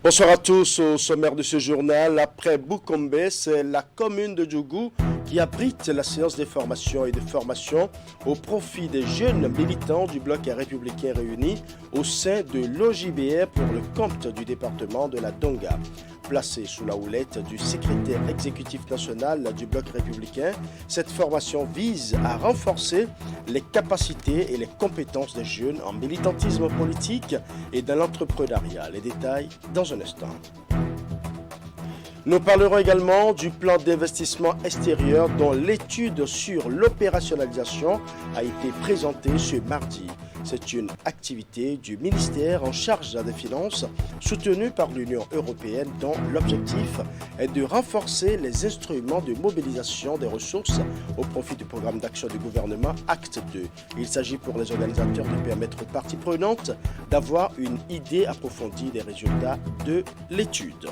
Bonsoir à tous. Au sommaire de ce journal, après Boukombe, c'est la commune de Djougou qui abrite la séance des formations et de formation au profit des jeunes militants du bloc républicain réunis au sein de l'OJBR pour le compte du département de la Donga. Placée sous la houlette du secrétaire exécutif national du bloc républicain, cette formation vise à renforcer les capacités et les compétences des jeunes en militantisme politique et dans l'entrepreneuriat. Les détails dans un instant. Nous parlerons également du plan d'investissement extérieur dont l'étude sur l'opérationnalisation a été présentée ce mardi. C'est une activité du ministère en charge des Finances soutenue par l'Union européenne dont l'objectif est de renforcer les instruments de mobilisation des ressources au profit du programme d'action du gouvernement Acte 2. Il s'agit pour les organisateurs de permettre aux parties prenantes d'avoir une idée approfondie des résultats de l'étude.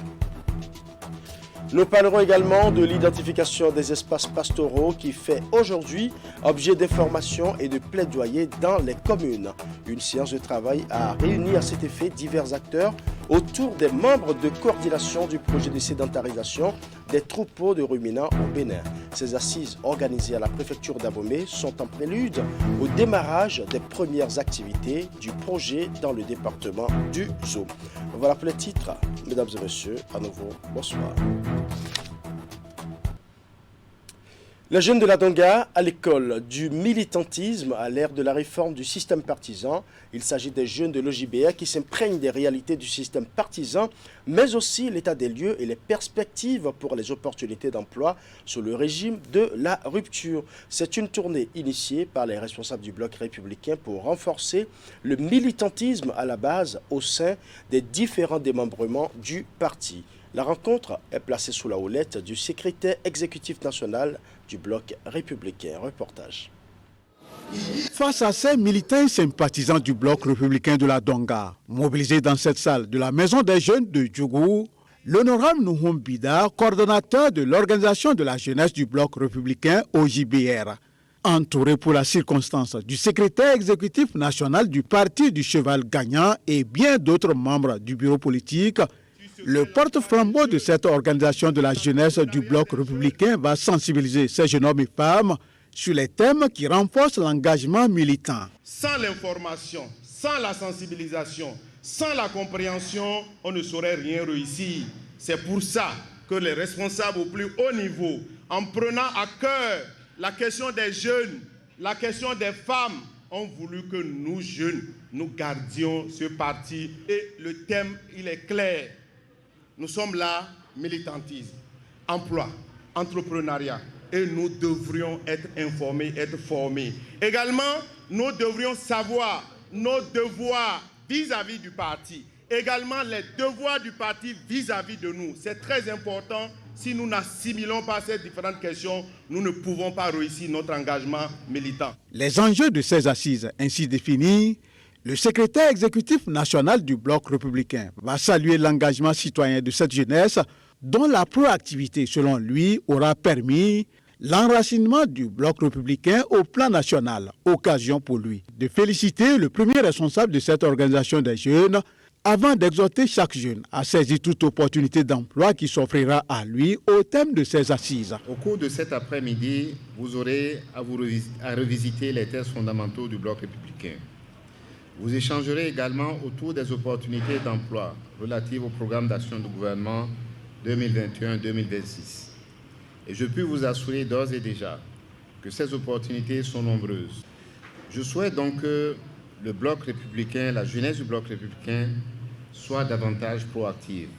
Nous parlerons également de l'identification des espaces pastoraux qui fait aujourd'hui objet d'information et de plaidoyer dans les communes. Une séance de travail a réuni à cet effet divers acteurs autour des membres de coordination du projet de sédentarisation des troupeaux de ruminants au Bénin. Ces assises organisées à la préfecture d'Abomey sont en prélude au démarrage des premières activités du projet dans le département du Zo. Voilà pour les titres. Mesdames et messieurs, à nouveau, bonsoir. Les jeunes de la Donga à l'école du militantisme à l'ère de la réforme du système partisan. Il s'agit des jeunes de l'OJBR qui s'imprègnent des réalités du système partisan, mais aussi l'état des lieux et les perspectives pour les opportunités d'emploi sous le régime de la rupture. C'est une tournée initiée par les responsables du bloc républicain pour renforcer le militantisme à la base au sein des différents démembrements du parti. La rencontre est placée sous la houlette du secrétaire exécutif national du bloc républicain. Reportage. Face à ces militants sympathisants du bloc républicain de la Donga, mobilisés dans cette salle de la Maison des Jeunes de Djougou, l'honorable Nouhoum Bida, coordonnateur de l'organisation de la jeunesse du bloc républicain OJBR, entouré pour la circonstance du secrétaire exécutif national du parti du cheval gagnant et bien d'autres membres du bureau politique, le porte-flambeau de cette organisation de la jeunesse du bloc républicain va sensibiliser ces jeunes hommes et femmes sur les thèmes qui renforcent l'engagement militant. Sans l'information, sans la sensibilisation, sans la compréhension, on ne saurait rien réussir. C'est pour ça que les responsables au plus haut niveau, en prenant à cœur la question des jeunes, la question des femmes, ont voulu que nous jeunes, nous gardions ce parti. Et le thème, il est clair. Nous sommes là, militantisme, emploi, entrepreneuriat, et nous devrions être informés, être formés. Également, nous devrions savoir nos devoirs vis-à-vis du parti. Également, les devoirs du parti vis-à-vis de nous. C'est très important. Si nous n'assimilons pas ces différentes questions, nous ne pouvons pas réussir notre engagement militant. Les enjeux de ces assises ainsi définis, le secrétaire exécutif national du bloc républicain va saluer l'engagement citoyen de cette jeunesse dont la proactivité, selon lui, aura permis l'enracinement du bloc républicain au plan national. Occasion pour lui de féliciter le premier responsable de cette organisation des jeunes avant d'exhorter chaque jeune à saisir toute opportunité d'emploi qui s'offrira à lui au thème de ces assises. Au cours de cet après-midi, vous aurez à revisiter les textes fondamentaux du bloc républicain. Vous échangerez également autour des opportunités d'emploi relatives au programme d'action du gouvernement 2021-2026. Et je puis vous assurer d'ores et déjà que ces opportunités sont nombreuses. Je souhaite donc que le bloc républicain, la jeunesse du bloc républicain, soit davantage proactive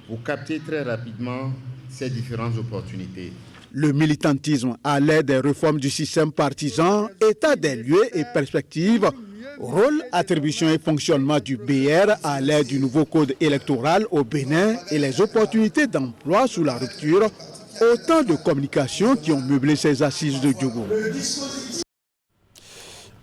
pour capter très rapidement ces différentes opportunités. Le militantisme à l'aide des réformes du système partisan, état des lieux et perspectives, rôle, attribution et fonctionnement du BR à l'aide du nouveau code électoral au Bénin et les opportunités d'emploi sous la rupture, autant de communications qui ont meublé ces assises de Djougou.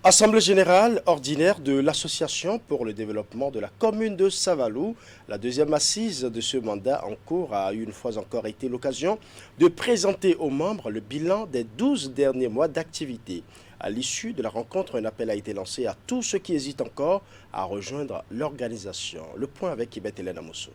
Assemblée générale ordinaire de l'Association pour le développement de la commune de Savalou. La deuxième assise de ce mandat en cours a une fois encore été l'occasion de présenter aux membres le bilan des 12 derniers mois d'activité. À l'issue de la rencontre, un appel a été lancé à tous ceux qui hésitent encore à rejoindre l'organisation. Le point avec Ibet Hélène Amosso.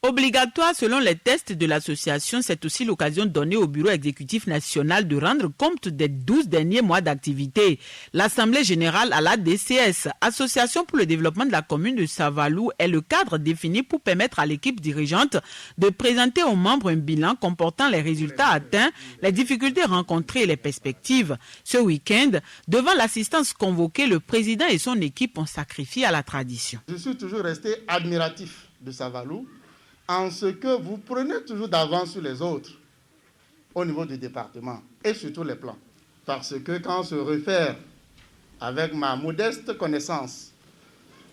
Obligatoire selon les tests de l'association, c'est aussi l'occasion donnée au Bureau exécutif national de rendre compte des 12 derniers mois d'activité. L'Assemblée générale à la DCS, Association pour le développement de la commune de Savalou, est le cadre défini pour permettre à l'équipe dirigeante de présenter aux membres un bilan comportant les résultats atteints, les difficultés rencontrées et les perspectives. Ce week-end, devant l'assistance convoquée, le président et son équipe ont sacrifié à la tradition. Je suis toujours resté admiratif de Savalou, en ce que vous prenez toujours d'avance sur les autres au niveau du département et sur tous les plans. Parce que quand on se réfère avec ma modeste connaissance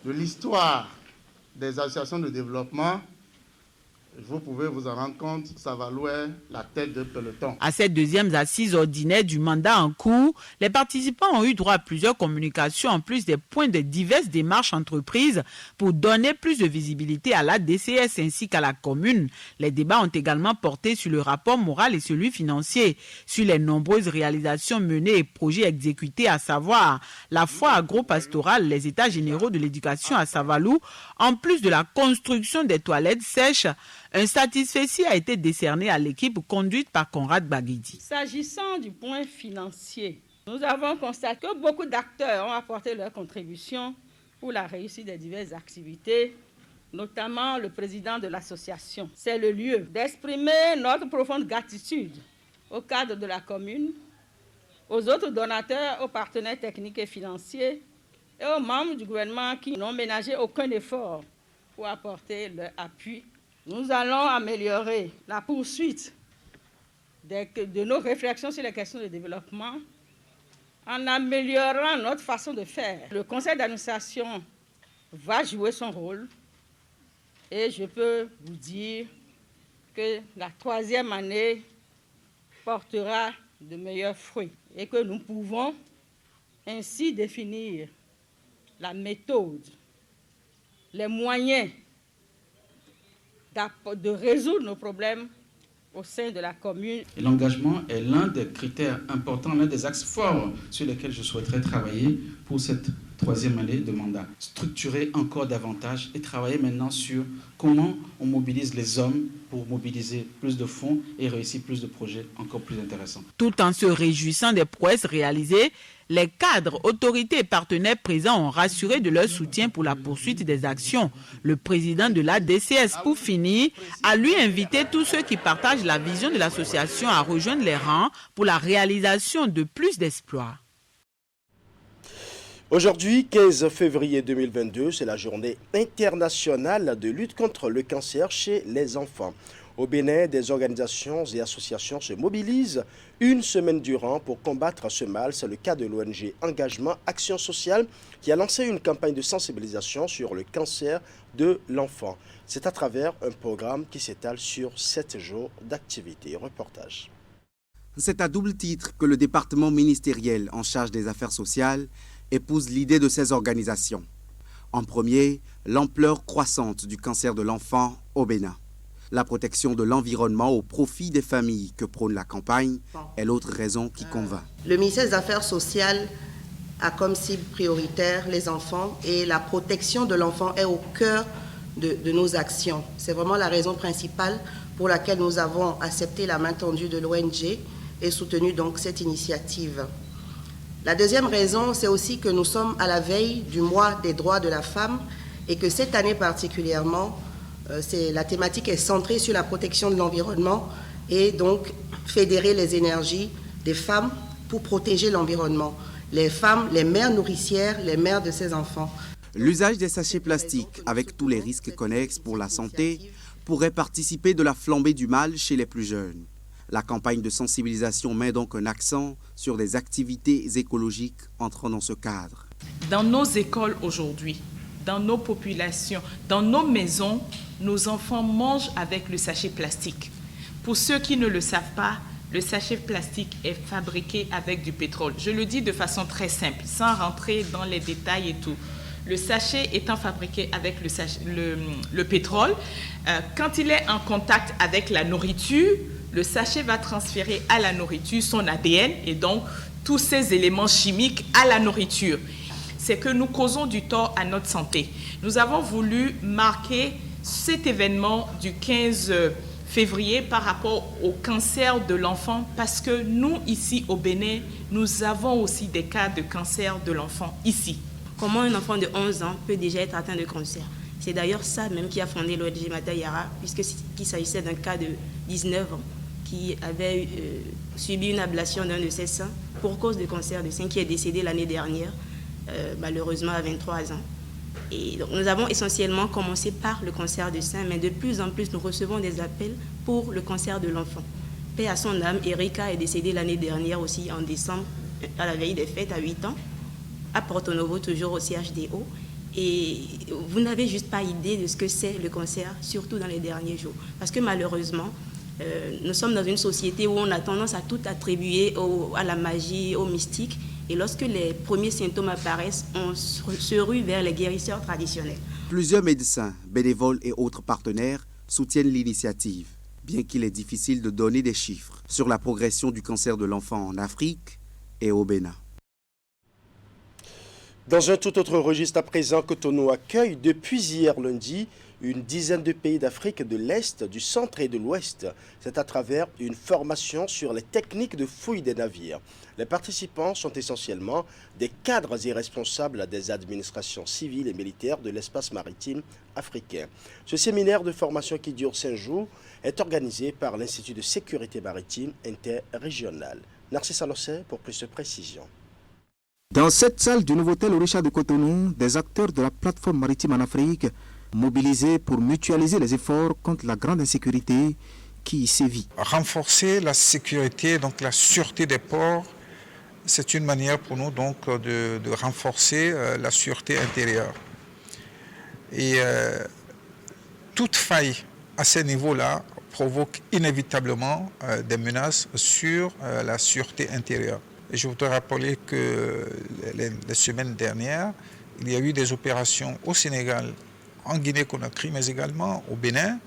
de l'histoire des associations de développement, vous pouvez vous en rendre compte, Savalou est la tête de peloton. À cette deuxième assise ordinaire du mandat en cours, les participants ont eu droit à plusieurs communications en plus des points de diverses démarches entreprises pour donner plus de visibilité à la DCS ainsi qu'à la commune. Les débats ont également porté sur le rapport moral et celui financier, sur les nombreuses réalisations menées et projets exécutés, à savoir la foire agro-pastorale, les états généraux de l'éducation à Savalou, en plus de la construction des toilettes sèches. Un satisfecit a été décerné à l'équipe conduite par Conrad Baguidi. S'agissant du point financier, nous avons constaté que beaucoup d'acteurs ont apporté leur contribution pour la réussite des diverses activités, notamment le président de l'association. C'est le lieu d'exprimer notre profonde gratitude au cadre de la commune, aux autres donateurs, aux partenaires techniques et financiers et aux membres du gouvernement qui n'ont ménagé aucun effort pour apporter leur appui. Nous allons améliorer la poursuite de nos réflexions sur les questions de développement en améliorant notre façon de faire. Le conseil d'administration va jouer son rôle et je peux vous dire que la 3e année portera de meilleurs fruits et que nous pouvons ainsi définir la méthode, les moyens de résoudre nos problèmes au sein de la commune. L'engagement est l'un des critères importants, l'un des axes forts sur lesquels je souhaiterais travailler pour cette 3e année de mandat. Structurer encore davantage et travailler maintenant sur comment on mobilise les hommes pour mobiliser plus de fonds et réussir plus de projets encore plus intéressants. Tout en se réjouissant des prouesses réalisées, les cadres, autorités et partenaires présents ont rassuré de leur soutien pour la poursuite des actions. Le président de la DCS, pour finir, a lui invité tous ceux qui partagent la vision de l'association à rejoindre les rangs pour la réalisation de plus d'exploits. Aujourd'hui, 15 février 2022, c'est la journée internationale de lutte contre le cancer chez les enfants. Au Bénin, des organisations et associations se mobilisent une semaine durant pour combattre ce mal. C'est le cas de l'ONG Engagement Action Sociale qui a lancé une campagne de sensibilisation sur le cancer de l'enfant. C'est à travers un programme qui s'étale sur 7 jours d'activité. Reportage. C'est à double titre que le département ministériel en charge des affaires sociales épouse l'idée de ces organisations. En premier, l'ampleur croissante du cancer de l'enfant au Bénin. La protection de l'environnement au profit des familles que prône la campagne est l'autre raison qui convainc. Le ministère des Affaires sociales a comme cible prioritaire les enfants et la protection de l'enfant est au cœur de nos actions. C'est vraiment la raison principale pour laquelle nous avons accepté la main tendue de l'ONG et soutenu donc cette initiative. La deuxième raison, c'est aussi que nous sommes à la veille du mois des droits de la femme et que cette année particulièrement, la thématique est centrée sur la protection de l'environnement et donc fédérer les énergies des femmes pour protéger l'environnement. Les femmes, les mères nourricières, les mères de ces enfants. L'usage des sachets plastiques, avec tous les risques connexes pour la santé, pourrait participer de la flambée du mal chez les plus jeunes. La campagne de sensibilisation met donc un accent sur des activités écologiques entrant dans ce cadre. Dans nos écoles aujourd'hui, dans nos populations, dans nos maisons, nos enfants mangent avec le sachet plastique. Pour ceux qui ne le savent pas, le sachet plastique est fabriqué avec du pétrole. Je le dis de façon très simple, sans rentrer dans les détails et tout. Le sachet étant fabriqué avec le pétrole, quand il est en contact avec la nourriture, le sachet va transférer à la nourriture son ADN et donc tous ces éléments chimiques à la nourriture. C'est que nous causons du tort à notre santé. Nous avons voulu marquer cet événement du 15 février par rapport au cancer de l'enfant, parce que nous, ici au Bénin, nous avons aussi des cas de cancer de l'enfant ici. Comment un enfant de 11 ans peut déjà être atteint de cancer? C'est d'ailleurs ça même qui a fondé l'ONG Matayara, puisqu'il s'agissait d'un cas de 19 ans qui avait subi une ablation d'un de ses seins pour cause de cancer de sein, qui est décédé l'année dernière, malheureusement à 23 ans. Et donc, nous avons essentiellement commencé par le cancer du sein, mais de plus en plus, nous recevons des appels pour le cancer de l'enfant. Paix à son âme, Erika est décédée l'année dernière aussi, en décembre, à la veille des fêtes, à 8 ans, à Porto Novo, toujours au CHDO. Et vous n'avez juste pas idée de ce que c'est le cancer, surtout dans les derniers jours. Parce que malheureusement, nous sommes dans une société où on a tendance à tout attribuer à la magie, au mystique. Et lorsque les premiers symptômes apparaissent, on se rue vers les guérisseurs traditionnels. Plusieurs médecins, bénévoles et autres partenaires soutiennent l'initiative, bien qu'il est difficile de donner des chiffres sur la progression du cancer de l'enfant en Afrique et au Bénin. Dans un tout autre registre à présent, Cotonou accueille depuis hier lundi une dizaine de pays d'Afrique de l'Est, du Centre et de l'Ouest. C'est à travers une formation sur les techniques de fouille des navires. Les participants sont essentiellement des cadres et responsables des administrations civiles et militaires de l'espace maritime africain. Ce séminaire de formation qui dure 5 jours est organisé par l'Institut de sécurité maritime interrégional. Narcisse Alossé pour plus de précisions. Dans cette salle du nouveau hôtel Orisha de Cotonou, des acteurs de la plateforme maritime en Afrique mobilisés pour mutualiser les efforts contre la grande insécurité qui y sévit. Renforcer la sécurité, donc la sûreté des ports, c'est une manière pour nous donc de renforcer la sûreté intérieure. Et toute faille à ce niveau-là provoque inévitablement des menaces sur la sûreté intérieure. Et je voudrais rappeler que les semaines dernières, il y a eu des opérations au Sénégal, en Guinée-Conakry, mais également au Bénin,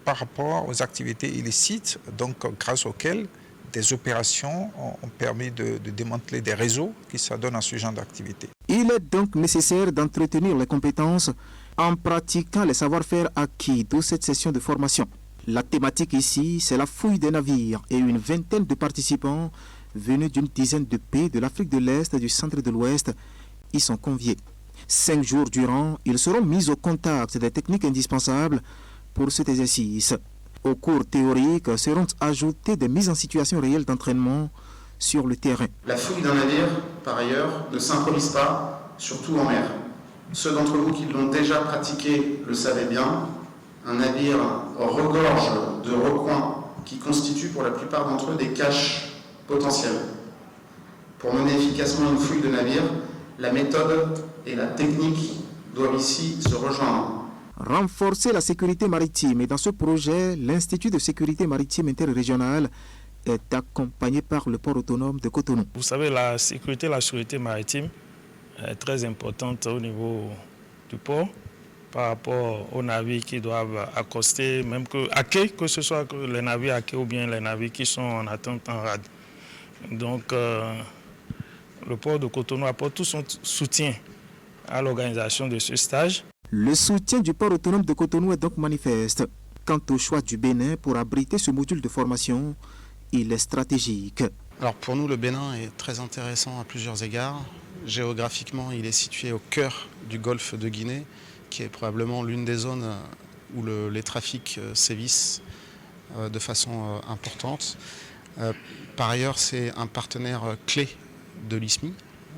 par rapport aux activités illicites, donc grâce auxquelles des opérations ont permis de démanteler des réseaux qui s'adonnent à ce genre d'activité. Il est donc nécessaire d'entretenir les compétences en pratiquant les savoir-faire acquis de cette session de formation. La thématique ici, c'est la fouille des navires et une vingtaine de participants venus d'une dizaine de pays de l'Afrique de l'Est et du Centre et de l'Ouest y sont conviés. 5 jours durant, ils seront mis au contact des techniques indispensables pour cet exercice. Au cours théorique seront ajoutées des mises en situation réelles d'entraînement sur le terrain. La fouille d'un navire, par ailleurs, ne s'improvise pas, surtout en mer. Ceux d'entre vous qui l'ont déjà pratiqué le savaient bien. Un navire regorge de recoins qui constituent pour la plupart d'entre eux des caches potentielles. Pour mener efficacement une fouille de navire, la méthode et la technique doivent ici se rejoindre. Renforcer la sécurité maritime. Et dans ce projet, l'Institut de sécurité maritime interrégional est accompagné par le port autonome de Cotonou. Vous savez, la sécurité maritime est très importante au niveau du port par rapport aux navires qui doivent accoster, même à quai, que ce soit les navires à quai ou bien les navires qui sont en attente en rade. Donc, le port de Cotonou apporte tout son soutien à l'organisation de ce stage. Le soutien du port autonome de Cotonou est donc manifeste. Quant au choix du Bénin pour abriter ce module de formation, il est stratégique. Alors pour nous, le Bénin est très intéressant à plusieurs égards. Géographiquement, il est situé au cœur du golfe de Guinée, qui est probablement l'une des zones où les trafics sévissent de façon importante. Par ailleurs, c'est un partenaire clé de l'ISMI,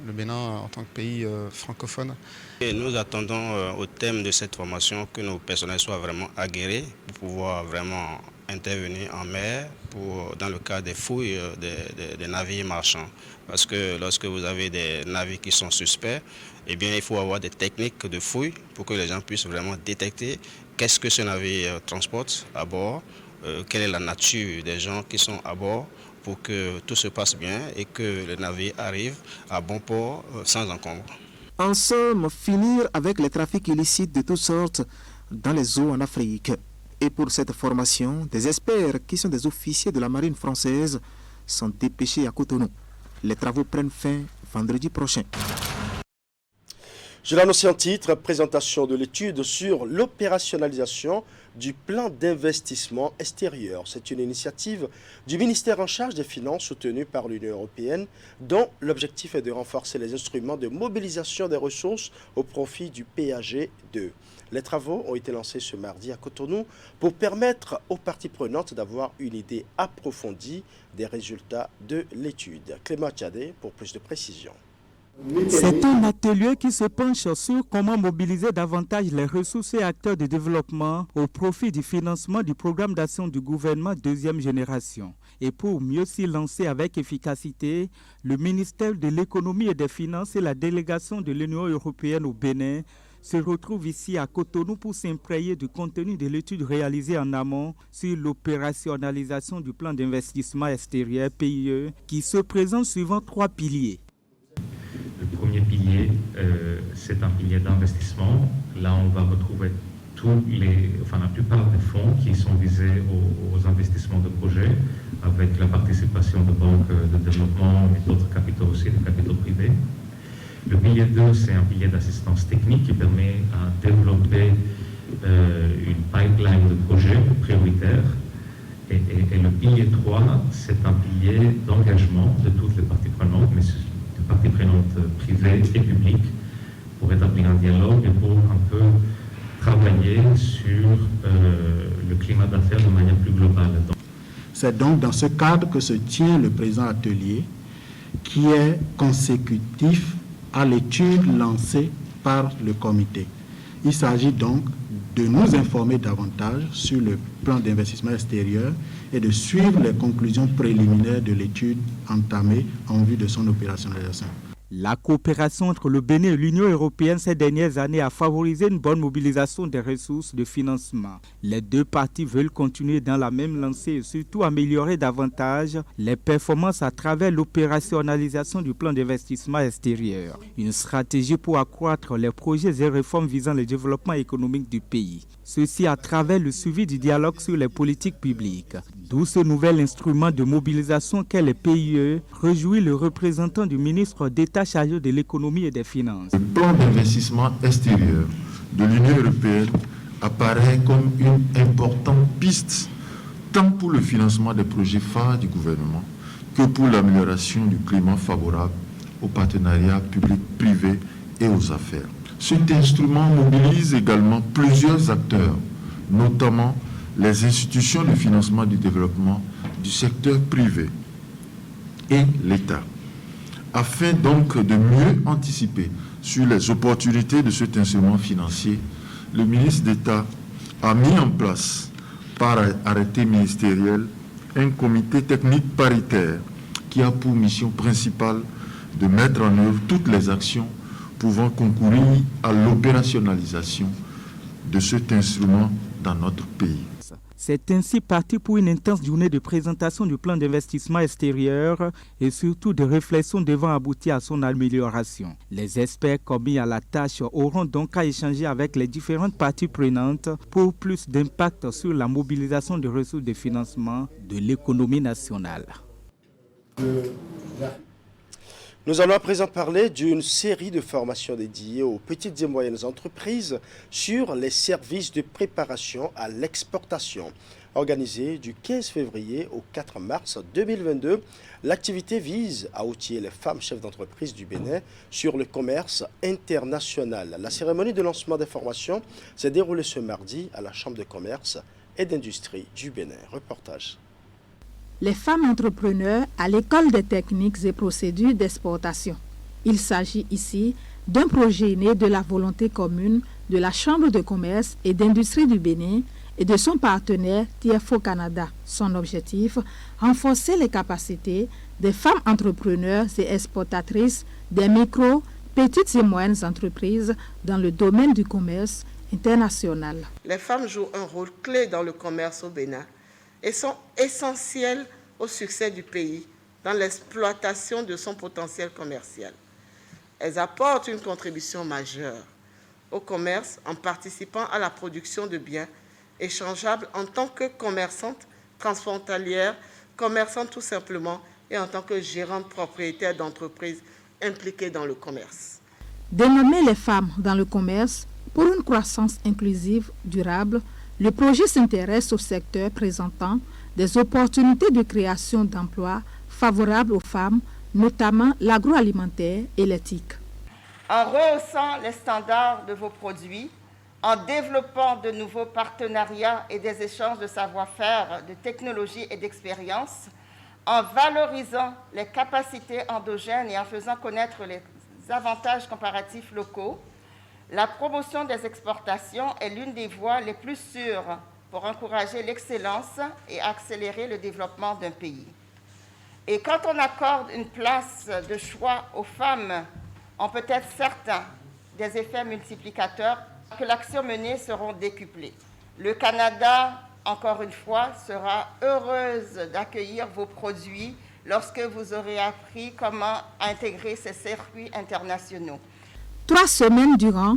le Bénin en tant que pays francophone. Et nous attendons au thème de cette formation que nos personnels soient vraiment aguerris pour pouvoir vraiment intervenir en mer dans le cas des fouilles des navires marchands. Parce que lorsque vous avez des navires qui sont suspects, eh bien, il faut avoir des techniques de fouille pour que les gens puissent vraiment détecter qu'est-ce que ce navire transporte à bord, quelle est la nature des gens qui sont à bord, pour que tout se passe bien et que le navire arrive à bon port sans encombre. En somme, finir avec les trafics illicites de toutes sortes dans les eaux en Afrique. Et pour cette formation, des experts qui sont des officiers de la marine française sont dépêchés à Cotonou. Les travaux prennent fin vendredi prochain. Je l'annonçais en titre, présentation de l'étude sur l'opérationnalisation du plan d'investissement extérieur. C'est une initiative du ministère en charge des Finances soutenue par l'Union européenne dont l'objectif est de renforcer les instruments de mobilisation des ressources au profit du PAG2. Les travaux ont été lancés ce mardi à Cotonou pour permettre aux parties prenantes d'avoir une idée approfondie des résultats de l'étude. Clément Tchadé pour plus de précisions. C'est un atelier qui se penche sur comment mobiliser davantage les ressources et acteurs de développement au profit du financement du programme d'action du gouvernement deuxième génération. Et pour mieux s'y lancer avec efficacité, le ministère de l'économie et des finances et la délégation de l'Union européenne au Bénin se retrouvent ici à Cotonou pour s'imprégner du contenu de l'étude réalisée en amont sur l'opérationnalisation du plan d'investissement extérieur PIE qui se présente suivant 3 piliers. Le premier pilier, c'est un pilier d'investissement. Là, on va retrouver la plupart des fonds qui sont visés aux investissements de projets, avec la participation de banques de développement et d'autres capitaux aussi, des capitaux privés. Le pilier 2, c'est un pilier d'assistance technique qui permet à développer une pipeline de projets prioritaires. Et le pilier 3, c'est un pilier d'engagement de toutes les parties prenantes, mais des parties prenantes privées et publiques, pour établir un dialogue et pour un peu travailler sur le climat d'affaires de manière plus globale. C'est donc dans ce cadre que se tient le présent atelier, qui est consécutif à l'étude lancée par le comité. Il s'agit donc de nous informer davantage sur le plan d'investissement extérieur et de suivre les conclusions préliminaires de l'étude entamée en vue de son opérationnalisation. La coopération entre le Bénin et l'Union européenne ces dernières années a favorisé une bonne mobilisation des ressources de financement. Les deux parties veulent continuer dans la même lancée et surtout améliorer davantage les performances à travers l'opérationnalisation du plan d'investissement extérieur. Une stratégie pour accroître les projets et réformes visant le développement économique du pays. Ceci à travers le suivi du dialogue sur les politiques publiques. D'où ce nouvel instrument de mobilisation qu'est le PIE, réjouit le représentant du ministre d'État chargé de l'économie et des finances. Le plan d'investissement extérieur de l'Union européenne apparaît comme une importante piste tant pour le financement des projets phares du gouvernement que pour l'amélioration du climat favorable aux partenariats publics-privés et aux affaires. Cet instrument mobilise également plusieurs acteurs, notamment les institutions de financement du développement du secteur privé et l'État, afin donc de mieux anticiper sur les opportunités de cet instrument financier. Le ministre d'État a mis en place, par arrêté ministériel, un comité technique paritaire qui a pour mission principale de mettre en œuvre toutes les actions pouvant concourir à l'opérationnalisation de cet instrument dans notre pays. C'est ainsi parti pour une intense journée de présentation du plan d'investissement extérieur et surtout de réflexions devant aboutir à son amélioration. Les experts commis à la tâche auront donc à échanger avec les différentes parties prenantes pour plus d'impact sur la mobilisation des ressources de financement de l'économie nationale. Nous allons à présent parler d'une série de formations dédiées aux petites et moyennes entreprises sur les services de préparation à l'exportation. Organisée du 15 février au 4 mars 2022, l'activité vise à outiller les femmes chefs d'entreprise du Bénin sur le commerce international. La cérémonie de lancement des formations s'est déroulée ce mardi à la Chambre de commerce et d'industrie du Bénin. Reportage. Les femmes entrepreneurs à l'école des techniques et procédures d'exportation. Il s'agit ici d'un projet né de la volonté commune de la Chambre de commerce et d'industrie du Bénin et de son partenaire TFO Canada. Son objectif, renforcer les capacités des femmes entrepreneurs et exportatrices des micro, petites et moyennes entreprises dans le domaine du commerce international. Les femmes jouent un rôle clé dans le commerce au Bénin et sont essentielles au succès du pays dans l'exploitation de son potentiel commercial. Elles apportent une contribution majeure au commerce en participant à la production de biens échangeables en tant que commerçantes transfrontalières, commerçantes tout simplement, et en tant que gérantes propriétaires d'entreprises impliquées dans le commerce. Dénommé les femmes dans le commerce pour une croissance inclusive durable, le projet s'intéresse au secteur présentant des opportunités de création d'emplois favorables aux femmes, notamment l'agroalimentaire et l'éthique. En rehaussant les standards de vos produits, en développant de nouveaux partenariats et des échanges de savoir-faire, de technologies et d'expériences, en valorisant les capacités endogènes et en faisant connaître les avantages comparatifs locaux, la promotion des exportations est l'une des voies les plus sûres pour encourager l'excellence et accélérer le développement d'un pays. Et quand on accorde une place de choix aux femmes, on peut être certain des effets multiplicateurs, que l'action menée seront décuplées. Le Canada, encore une fois, sera heureuse d'accueillir vos produits lorsque vous aurez appris comment intégrer ces circuits internationaux. 3 semaines durant,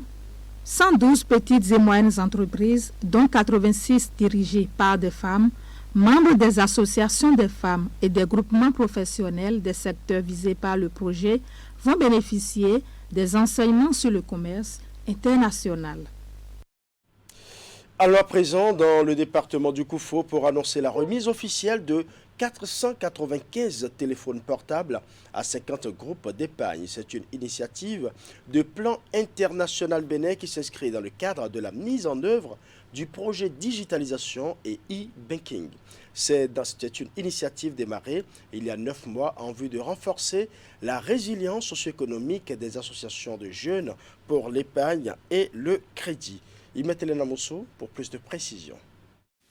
112 petites et moyennes entreprises, dont 86 dirigées par des femmes, membres des associations des femmes et des groupements professionnels des secteurs visés par le projet, vont bénéficier des enseignements sur le commerce international. Alors à présent, dans le département du Koufo, pour annoncer la remise officielle de 495 téléphones portables à 50 groupes d'épargne. C'est une initiative de plan international Bénin qui s'inscrit dans le cadre de la mise en œuvre du projet digitalisation et e-banking. C'est une initiative démarrée il y a 9 mois en vue de renforcer la résilience socio-économique des associations de jeunes pour l'épargne et le crédit. Hélène Moussou pour plus de précisions.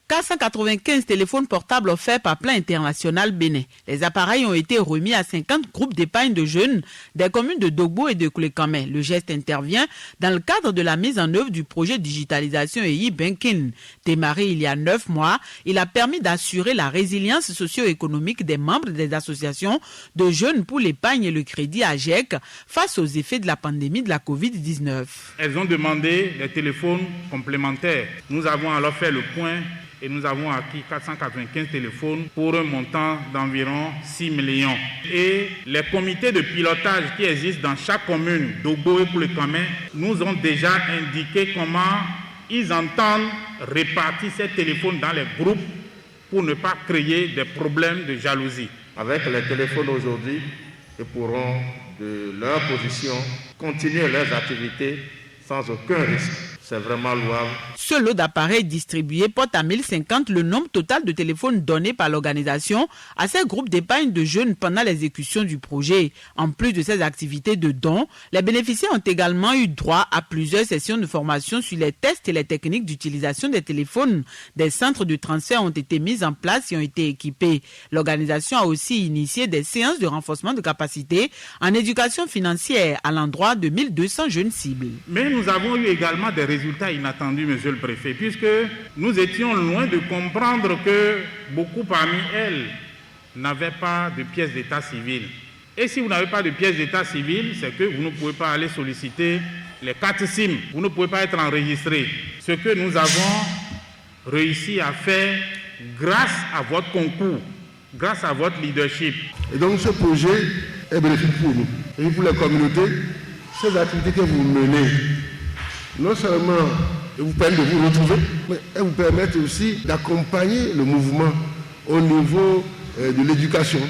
495 téléphones portables offerts par Plan International Bénin. Les appareils ont été remis à 50 groupes d'épargne de jeunes des communes de Dogbo et de Koulekamé. Le geste intervient dans le cadre de la mise en œuvre du projet digitalisation et e-banking. Démarré il y a 9 mois, il a permis d'assurer la résilience socio-économique des membres des associations de jeunes pour l'épargne et le crédit AGEC face aux effets de la pandémie de la Covid-19. Elles ont demandé des téléphones complémentaires. Nous avons alors fait le point et nous avons acquis 495 téléphones pour un montant d'environ 6 millions. Et les comités de pilotage qui existent dans chaque commune, Dogbo et Koulekamé, nous ont déjà indiqué comment ils entendent répartir ces téléphones dans les groupes pour ne pas créer des problèmes de jalousie. Avec les téléphones aujourd'hui, ils pourront, de leur position, continuer leurs activités sans aucun risque. C'est vraiment louable. Ce lot d'appareils distribués porte à 1050 le nombre total de téléphones donnés par l'organisation à ces groupes d'épargne de jeunes pendant l'exécution du projet. En plus de ces activités de dons, les bénéficiaires ont également eu droit à plusieurs sessions de formation sur les tests et les techniques d'utilisation des téléphones. Des centres de transfert ont été mis en place et ont été équipés. L'organisation a aussi initié des séances de renforcement de capacité en éducation financière à l'endroit de 1200 jeunes cibles. Mais nous avons eu également des résultats inattendus, monsieur le préfet, puisque nous étions loin de comprendre que beaucoup parmi elles n'avaient pas de pièce d'état civil. Et si vous n'avez pas de pièce d'état civil, c'est que vous ne pouvez pas aller solliciter les cartes SIM, vous ne pouvez pas être enregistré. Ce que nous avons réussi à faire grâce à votre concours, grâce à votre leadership. Et donc ce projet est bénéfique pour nous et pour la communauté. Ces activités que vous menez, non seulement vous permettent de vous retrouver, mais elles vous permettent aussi d'accompagner le mouvement au niveau de l'éducation,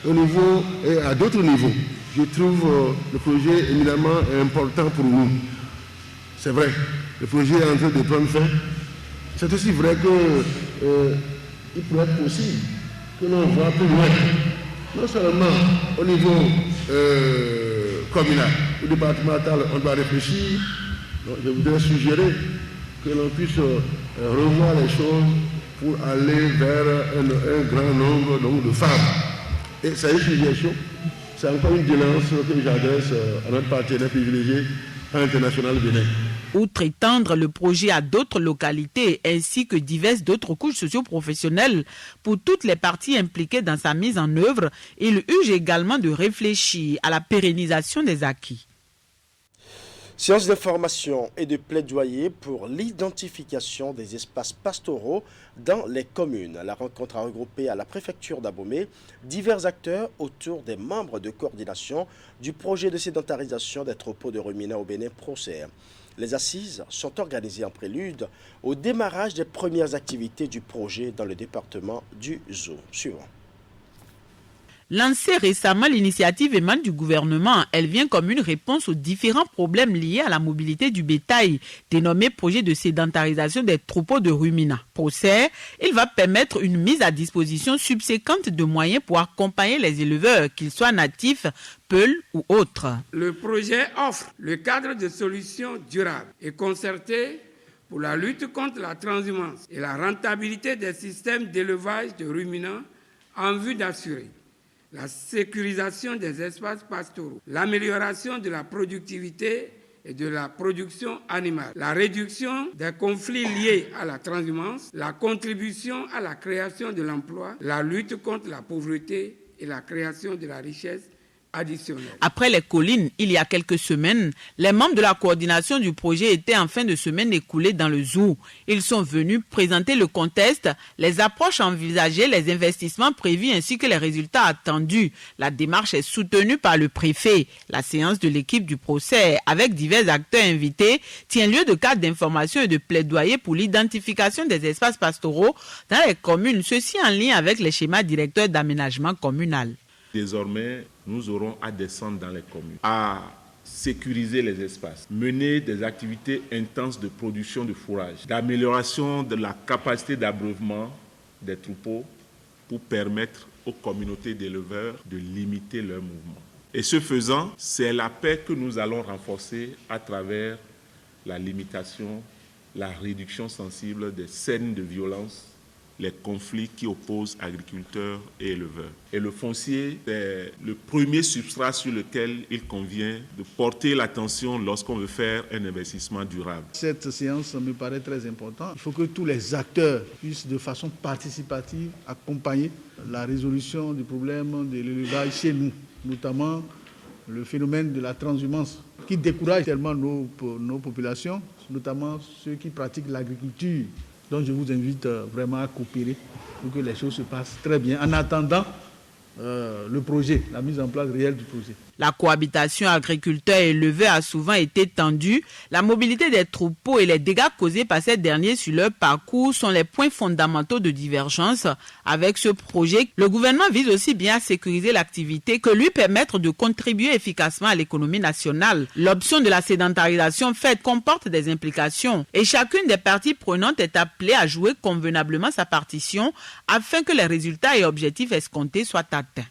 au niveau et à d'autres niveaux. Je trouve le projet éminemment important pour nous. C'est vrai, le projet est en train de prendre fin. C'est aussi vrai qu'il pourrait être possible que l'on voit plus loin, non seulement au niveau communal, ou départemental, on doit réfléchir. Donc, je voudrais suggérer que l'on puisse revoir les choses pour aller vers un grand nombre donc, de femmes. Et c'est une suggestion, c'est encore une dénonce que j'adresse à notre partenaire privilégié international Bénin. Outre étendre le projet à d'autres localités ainsi que diverses d'autres couches socio-professionnelles pour toutes les parties impliquées dans sa mise en œuvre, il urge également de réfléchir à la pérennisation des acquis. Séance d'information et de plaidoyer pour l'identification des espaces pastoraux dans les communes. La rencontre a regroupé à la préfecture d'Abomey divers acteurs autour des membres de coordination du projet de sédentarisation des troupeaux de ruminants au Bénin Procer. Les assises sont organisées en prélude au démarrage des premières activités du projet dans le département du Zou. Suivant. Lancée récemment, l'initiative émane du gouvernement. Elle vient comme une réponse aux différents problèmes liés à la mobilité du bétail, dénommé projet de sédentarisation des troupeaux de ruminants. Procer, il va permettre une mise à disposition subséquente de moyens pour accompagner les éleveurs, qu'ils soient natifs, peuls ou autres. Le projet offre le cadre de solutions durables et concertées pour la lutte contre la transhumance et la rentabilité des systèmes d'élevage de ruminants en vue d'assurer la sécurisation des espaces pastoraux, l'amélioration de la productivité et de la production animale, la réduction des conflits liés à la transhumance, la contribution à la création de l'emploi, la lutte contre la pauvreté et la création de la richesse additionnelle. Après les collines, il y a quelques semaines, les membres de la coordination du projet étaient en fin de semaine écoulés dans le Zou. Ils sont venus présenter le contexte, les approches envisagées, les investissements prévus ainsi que les résultats attendus. La démarche est soutenue par le préfet. La séance de l'équipe du procès, avec divers acteurs invités, tient lieu de cadre d'information et de plaidoyer pour l'identification des espaces pastoraux dans les communes, ceci en lien avec les schémas directeurs d'aménagement communal. Désormais, nous aurons à descendre dans les communes, à sécuriser les espaces, mener des activités intenses de production de fourrage, d'amélioration de la capacité d'abreuvement des troupeaux pour permettre aux communautés d'éleveurs de limiter leurs mouvements. Et ce faisant, c'est la paix que nous allons renforcer à travers la limitation, la réduction sensible des scènes de violence, les conflits qui opposent agriculteurs et éleveurs. Et le foncier, c'est le premier substrat sur lequel il convient de porter l'attention lorsqu'on veut faire un investissement durable. Cette séance me paraît très importante. Il faut que tous les acteurs puissent de façon participative accompagner la résolution du problème de l'élevage chez nous, notamment le phénomène de la transhumance qui décourage tellement nos populations, notamment ceux qui pratiquent l'agriculture. Donc je vous invite vraiment à coopérer pour que les choses se passent très bien en attendant le projet, la mise en place réelle du projet. La cohabitation agriculteurs-éleveurs a souvent été tendue. La mobilité des troupeaux et les dégâts causés par ces derniers sur leur parcours sont les points fondamentaux de divergence. Avec ce projet, le gouvernement vise aussi bien à sécuriser l'activité que lui permettre de contribuer efficacement à l'économie nationale. L'option de la sédentarisation faite comporte des implications et chacune des parties prenantes est appelée à jouer convenablement sa partition afin que les résultats et objectifs escomptés soient atteints.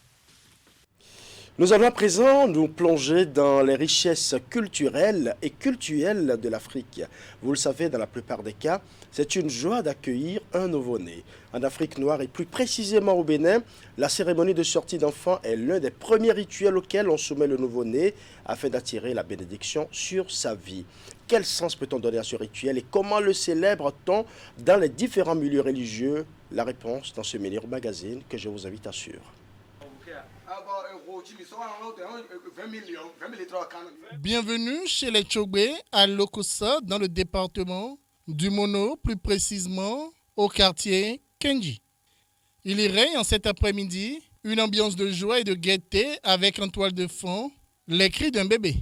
Nous allons à présent nous plonger dans les richesses culturelles et cultuelles de l'Afrique. Vous le savez, dans la plupart des cas, c'est une joie d'accueillir un nouveau-né. En Afrique noire et plus précisément au Bénin, la cérémonie de sortie d'enfant est l'un des premiers rituels auxquels on soumet le nouveau-né afin d'attirer la bénédiction sur sa vie. Quel sens peut-on donner à ce rituel et comment le célèbre-t-on dans les différents milieux religieux? La réponse dans ce Ménir Magazine que je vous invite à suivre. Bienvenue chez les Tchogbe à Lokossa dans le département du Mono, plus précisément au quartier Kenji. Il y règne en cet après-midi une ambiance de joie et de gaieté avec en toile de fond les cris d'un bébé.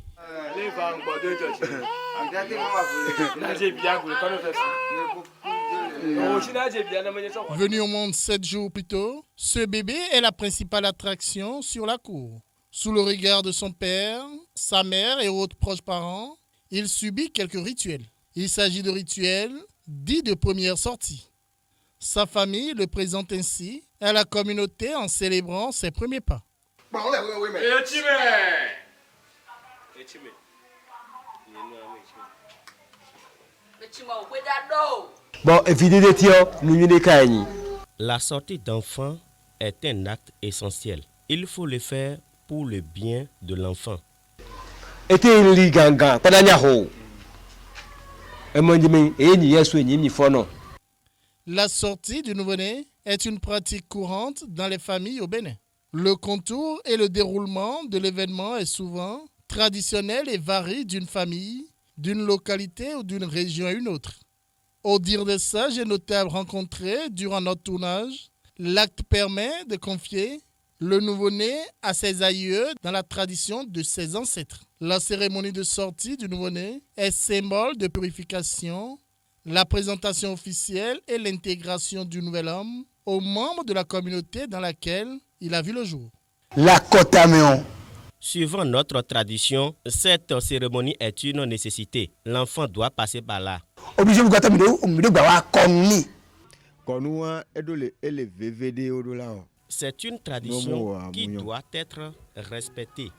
Venu au monde 7 jours plus tôt, ce bébé est la principale attraction sur la cour. Sous le regard de son père, sa mère et autres proches parents, il subit quelques rituels. Il s'agit de rituels dits de première sortie. Sa famille le présente ainsi à la communauté en célébrant ses premiers pas. La sortie d'enfant est un acte essentiel. Il faut le faire pour le bien de l'enfant. La sortie du nouveau-né est une pratique courante dans les familles au Bénin. Le contour et le déroulement de l'événement est souvent traditionnel et varie d'une famille d'une localité ou d'une région à une autre. Au dire des sages et notables rencontrés durant notre tournage, l'acte permet de confier le nouveau-né à ses aïeux dans la tradition de ses ancêtres. La cérémonie de sortie du nouveau-né est symbole de purification, la présentation officielle et l'intégration du nouvel homme aux membres de la communauté dans laquelle il a vu le jour. La Cotaméon. Suivant notre tradition, cette cérémonie est une nécessité. L'enfant doit passer par là. C'est une tradition qui doit être respectée.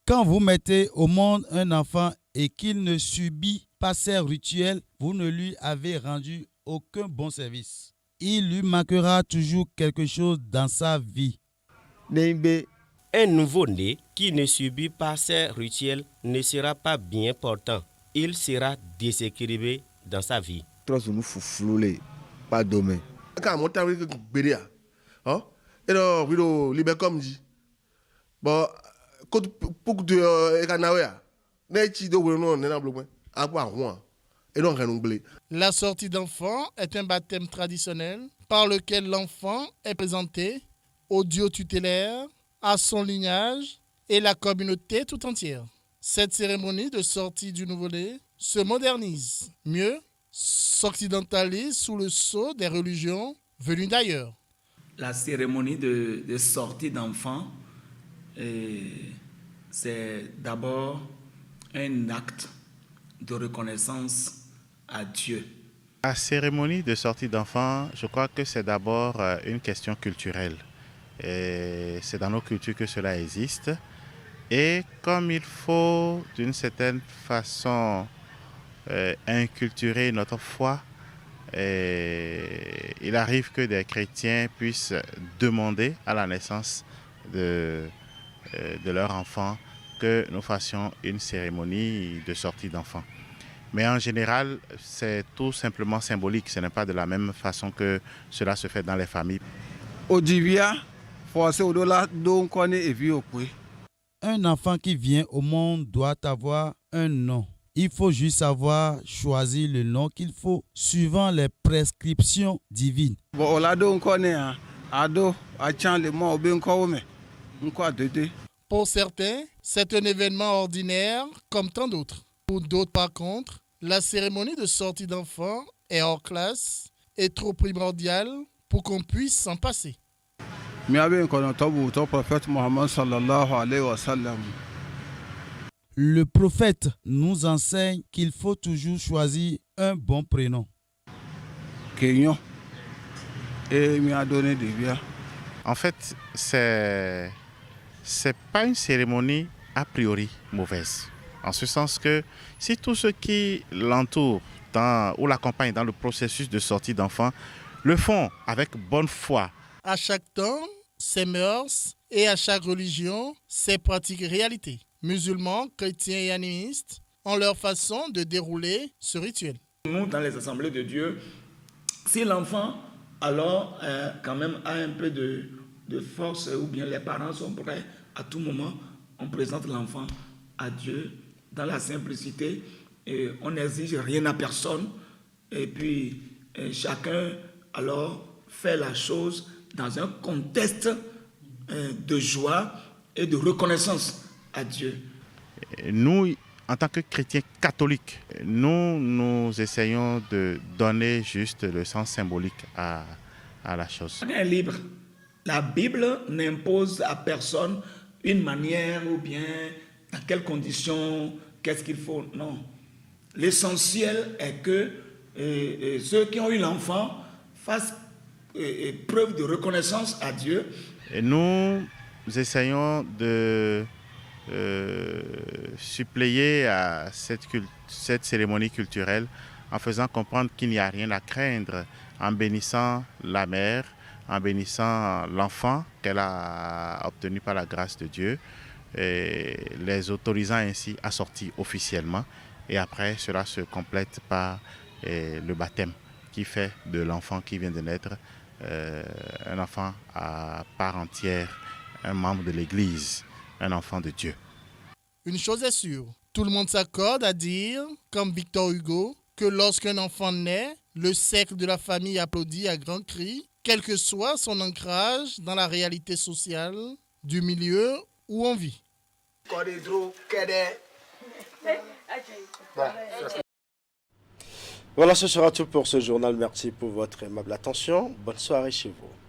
Quand vous mettez au monde un enfant et qu'il ne subit pas ces rituels, vous ne lui avez rendu aucun bon service. Il lui manquera toujours quelque chose dans sa vie. Un nouveau-né qui ne subit pas ces rituels ne sera pas bien portant. Il sera déséquilibré dans sa vie. La sortie d'enfant est un baptême traditionnel par lequel l'enfant est présenté au Dieu tutélaire, à son lignage et la communauté tout entière. Cette cérémonie de sortie du nouveau-né se modernise, mieux, s'occidentalise sous le sceau des religions venues d'ailleurs. La cérémonie de sortie d'enfant, c'est d'abord un acte de reconnaissance à Dieu. La cérémonie de sortie d'enfant, je crois que c'est d'abord une question culturelle. Et c'est dans nos cultures que cela existe. Et comme il faut d'une certaine façon inculturer notre foi, il arrive que des chrétiens puissent demander à la naissance de leur enfant que nous fassions une cérémonie de sortie d'enfant. Mais en général, c'est tout simplement symbolique. Ce n'est pas de la même façon que cela se fait dans les familles. Un enfant qui vient au monde doit avoir un nom. Il faut juste savoir choisir le nom qu'il faut suivant les prescriptions divines. Pour certains, c'est un événement ordinaire comme tant d'autres. Pour d'autres, par contre, la cérémonie de sortie d'enfant est hors classe et trop primordiale pour qu'on puisse s'en passer. Le prophète nous enseigne qu'il faut toujours choisir un bon prénom. En fait, c'est pas une cérémonie a priori mauvaise. En ce sens que si tous ceux qui l'entourent ou l'accompagnent dans le processus de sortie d'enfant le font avec bonne foi. À chaque temps, ses mœurs et à chaque religion, ses pratiques et réalités. Musulmans, chrétiens et animistes ont leur façon de dérouler ce rituel. Nous, dans les assemblées de Dieu, si l'enfant alors quand même a un peu de force ou bien les parents sont prêts, à tout moment, on présente l'enfant à Dieu dans la simplicité et on n'exige rien à personne et puis chacun alors fait la chose dans un contexte de joie et de reconnaissance à Dieu. Nous, en tant que chrétiens catholiques, nous essayons de donner juste le sens symbolique à la chose. On est libre. La Bible n'impose à personne une manière ou bien dans quelles conditions, qu'est-ce qu'il faut. Non. L'essentiel est que ceux qui ont eu l'enfant fassent preuve de reconnaissance à Dieu. Et nous essayons de suppléer à cette cérémonie culturelle en faisant comprendre qu'il n'y a rien à craindre, en bénissant la mère, en bénissant l'enfant qu'elle a obtenu par la grâce de Dieu, et les autorisant ainsi à sortir officiellement. Et après, cela se complète par le baptême qui fait de l'enfant qui vient de naître un enfant à part entière, un membre de l'Église. un enfant de Dieu. Une chose est sûre, tout le monde s'accorde à dire, comme Victor Hugo, que lorsqu'un enfant naît, le cercle de la famille applaudit à grands cris, quel que soit son ancrage dans la réalité sociale du milieu où on vit. Voilà, ce sera tout pour ce journal. Merci pour votre aimable attention. Bonne soirée chez vous.